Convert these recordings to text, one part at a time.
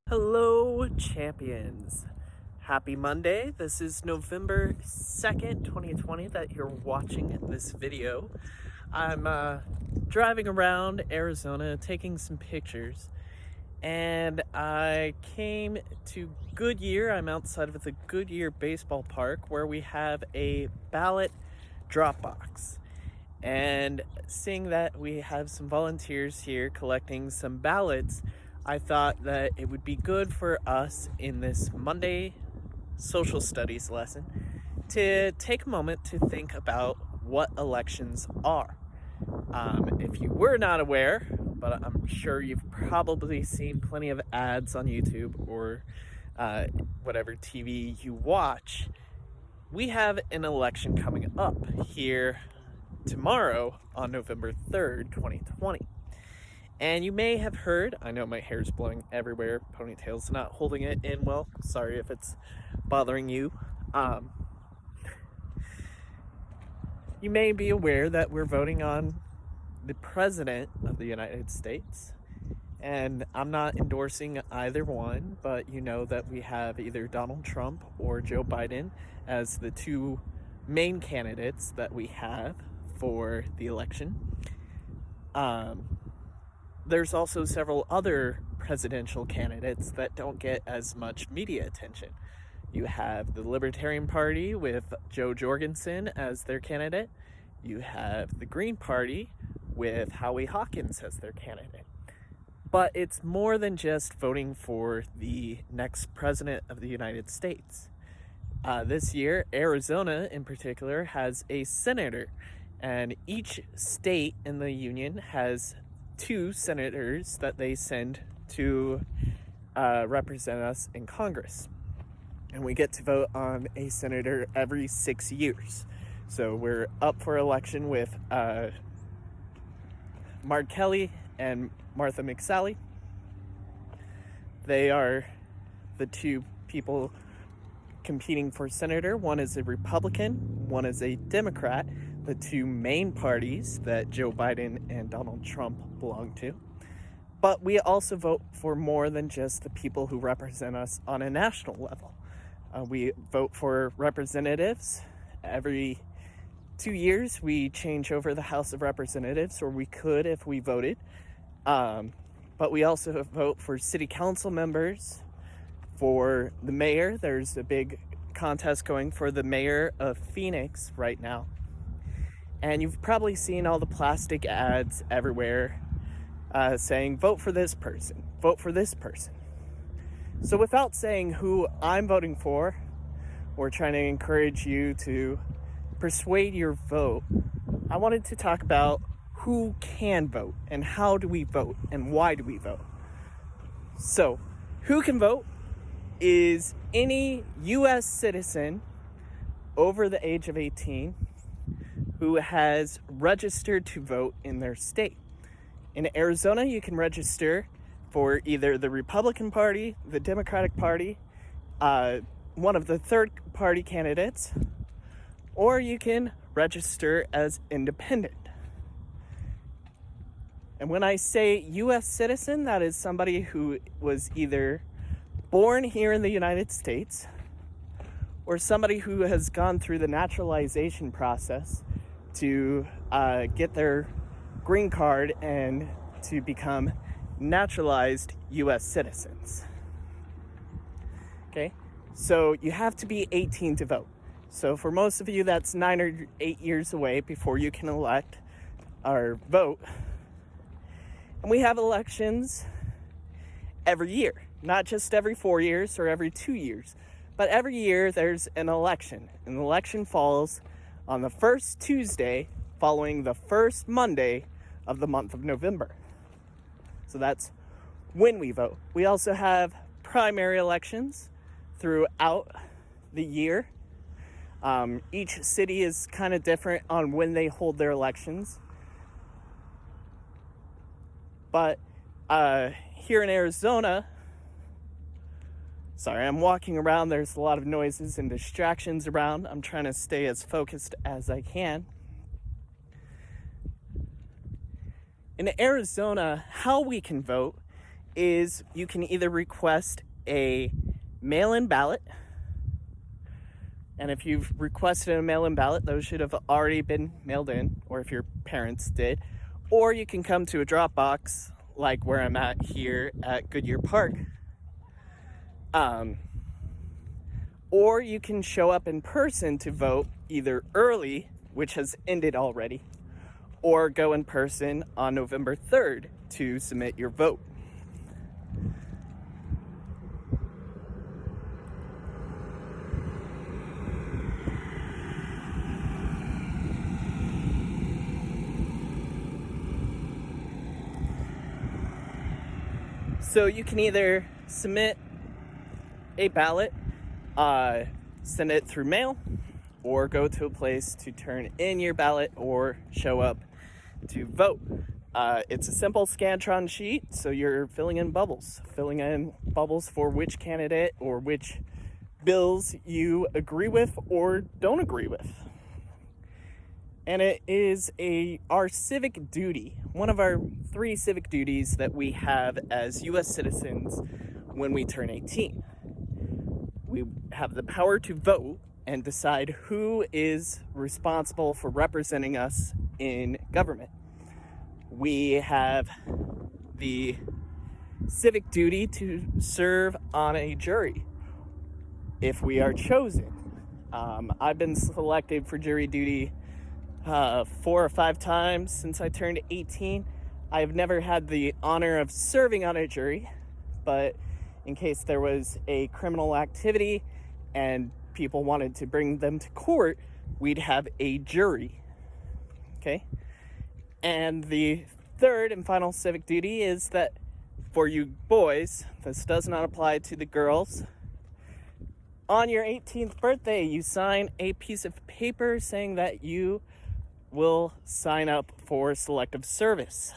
Hello, champions. Happy Monday. This is November 2nd, 2020 that you're watching this video. I'm driving around Arizona taking some pictures, and I came to Goodyear. I'm outside of the Goodyear baseball park where we have a ballot drop box. And seeing that we have some volunteers here collecting some ballots, I thought that it would be good for us in this Monday social studies lesson to take a moment to think about what elections are. If you were not aware, but I'm sure you've probably seen plenty of ads on YouTube or whatever TV you watch, we have an election coming up here tomorrow on November 3rd, 2020. And you may have heard, I know my hair's blowing everywhere, ponytail's not holding it in well, sorry if it's bothering you. You may be aware that we're voting on the President of the United States, and I'm not endorsing either one, but you know that we have either Donald Trump or Joe Biden as the two main candidates that we have for the election. There's also several other presidential candidates that don't get as much media attention. You have the Libertarian Party with Joe Jorgensen as their candidate. You have the Green Party with Howie Hawkins as their candidate. But it's more than just voting for the next president of the United States. This year, Arizona in particular has a senator, and each state in the union has two senators that they send to represent us in Congress. And we get to vote on a senator every 6 years. So we're up for election with Mark Kelly and Martha McSally. They are the two people competing for senator. One is a Republican, one is a Democrat, the two main parties that Joe Biden and Donald Trump belong to. But we also vote for more than just the people who represent us on a national level. We vote for representatives. Every 2 years we change over the House of Representatives, or we could if we voted. But we also vote for city council members. For the mayor, there's a big contest going for the mayor of Phoenix right now. And you've probably seen all the plastic ads everywhere saying, vote for this person, vote for this person. So without saying who I'm voting for, or trying to encourage you to persuade your vote, I wanted to talk about who can vote, and how do we vote, and why do we vote. So, who can vote is any U.S. citizen over the age of 18 who has registered to vote in their state. In Arizona, you can register for either the Republican Party, the Democratic Party, one of the third party candidates, or you can register as independent. And when I say U.S. citizen, that is somebody who was either born here in the United States or somebody who has gone through the naturalization process to get their green card and to become naturalized U.S. citizens. Okay, so you have to be 18 to vote. So for most of you, that's 9 or 8 years away before you can elect or vote. And we have elections every year, not just every 4 years or every 2 years, but every year there's an election. An election falls on the first Tuesday following the first Monday of the month of November. So that's when we vote. We also have primary elections throughout the year. Each city is kind of different on when they hold their elections. But here in Arizona, sorry, I'm walking around. There's a lot of noises and distractions around. I'm trying to stay as focused as I can. In Arizona, how we can vote is you can either request a mail-in ballot, and if you've requested a mail-in ballot, those should have already been mailed in, or if your parents did, or you can come to a drop box like where I'm at here at Goodyear Park, or you can show up in person to vote either early, which has ended already, or go in person on November 3rd to submit your vote. So you can either submit a ballot, send it through mail, or go to a place to turn in your ballot or show up to vote. It's a simple Scantron sheet, so you're filling in bubbles for which candidate or which bills you agree with or don't agree with. And it is our civic duty, one of our 3 civic duties that we have as U.S. citizens when we turn 18. We have the power to vote and decide who is responsible for representing us in government. We have the civic duty to serve on a jury if we are chosen. I've been selected for jury duty 4 or 5 times since I turned 18. I've never had the honor of serving on a jury, but in case there was a criminal activity and people wanted to bring them to court, we'd have a jury. Okay? And the third and final civic duty is that for you boys, this does not apply to the girls. On your 18th birthday, you sign a piece of paper saying that you will sign up for Selective Service.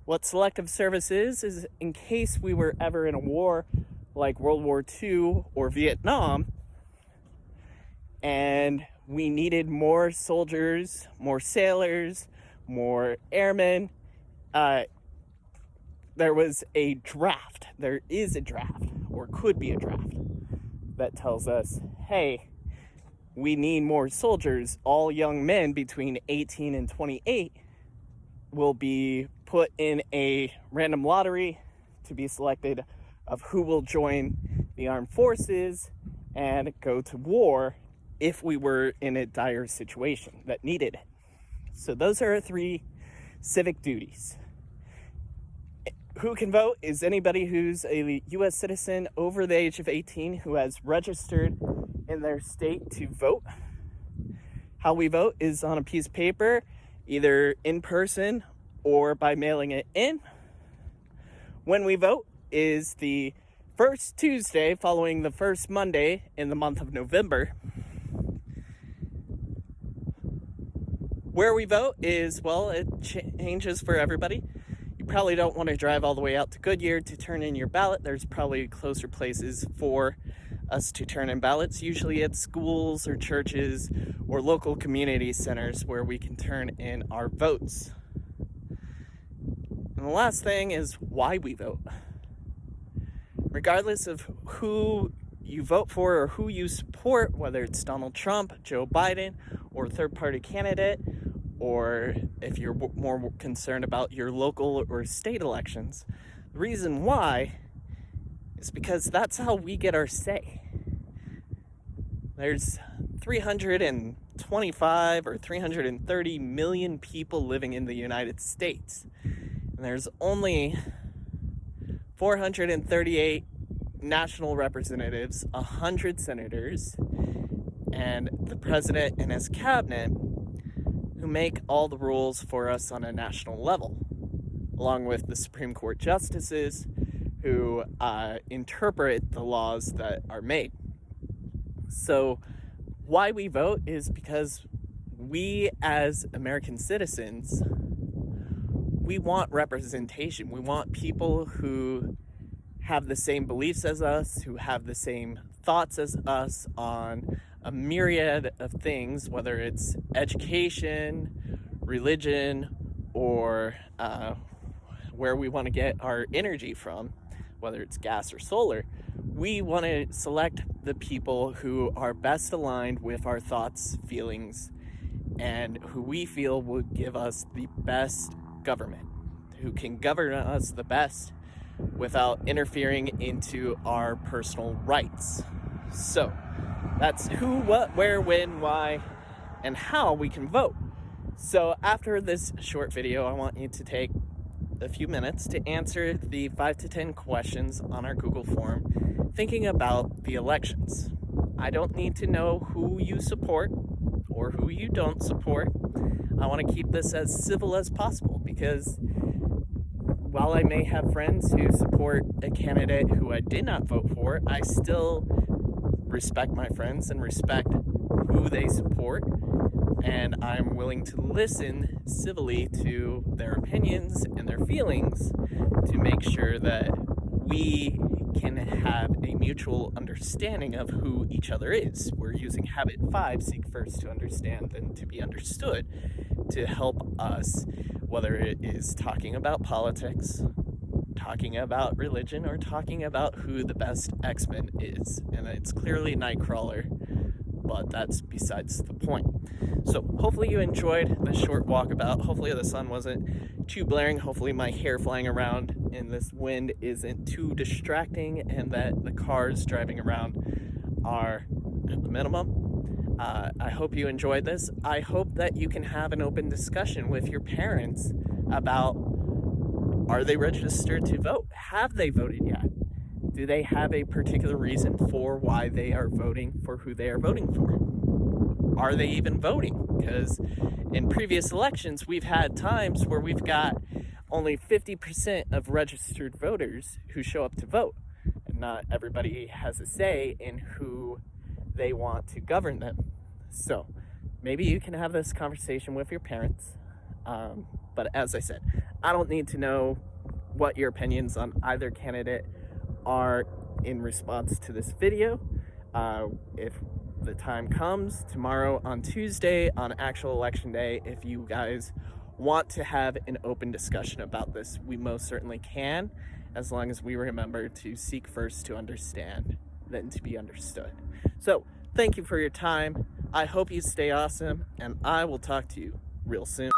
What Selective Service is in case we were ever in a war like World War II or Vietnam, and we needed more soldiers, more sailors, more airmen. There was a draft. There is a draft, or could be a draft, that tells us, hey, we need more soldiers. All young men between 18 and 28 will be put in a random lottery to be selected of who will join the armed forces and go to war if we were in a dire situation that needed it. So those are our 3 civic duties. Who can vote is anybody who's a U.S. citizen over the age of 18 who has registered in their state to vote. How we vote is on a piece of paper, either in person or by mailing it in. When we vote is the first Tuesday following the first Monday in the month of November. Where we vote is, well, it changes for everybody. You probably don't want to drive all the way out to Goodyear to turn in your ballot. There's probably closer places for us to turn in ballots, usually at schools or churches or local community centers where we can turn in our votes. And the last thing is why we vote. Regardless of who you vote for or who you support, whether it's Donald Trump, Joe Biden, or a third-party candidate, or if you're more concerned about your local or state elections, the reason why is because that's how we get our say. There's 325 or 330 million people living in the United States, and there's only 438 national representatives, 100 senators, and the president and his cabinet who make all the rules for us on a national level, along with the Supreme Court justices who interpret the laws that are made. So why we vote is because we as American citizens, we want representation. We want people who have the same beliefs as us, who have the same thoughts as us on a myriad of things, whether it's education, religion, or where we want to get our energy from, whether it's gas or solar, we want to select the people who are best aligned with our thoughts, feelings, and who we feel will give us the best government, who can govern us the best without interfering into our personal rights. So that's who, what, where, when, why, and how we can vote. So after this short video, I want you to take a few minutes to answer the 5 to 10 questions on our Google form, thinking about the elections. I don't need to know who you support or who you don't support. I want to keep this as civil as possible, because while I may have friends who support a candidate who I did not vote for, I still respect my friends and respect who they support, and I'm willing to listen civilly to their opinions and their feelings to make sure that we can have a mutual understanding of who each other is. We're using habit 5, seek first to understand then to be understood, to help us, whether it is talking about politics, talking about religion, or talking about who the best X-Men is. And it's clearly Nightcrawler, but that's besides the point. So hopefully you enjoyed the short walkabout. Hopefully the sun wasn't too blaring. Hopefully my hair flying around in this wind isn't too distracting, and that the cars driving around are at the minimum. I hope you enjoyed this. I hope that you can have an open discussion with your parents about, are they registered to vote? Have they voted yet? Do they have a particular reason for why they are voting for who they are voting for? Are they even voting? Because in previous elections, we've had times where we've got only 50% of registered voters who show up to vote. And not everybody has a say in who they want to govern them. So maybe you can have this conversation with your parents. But as I said, I don't need to know what your opinions on either candidate are in response to this video. If the time comes tomorrow on Tuesday, on actual election day, if you guys want to have an open discussion about this, we most certainly can, as long as we remember to seek first to understand, then to be understood. So thank you for your time. I hope you stay awesome, and I will talk to you real soon.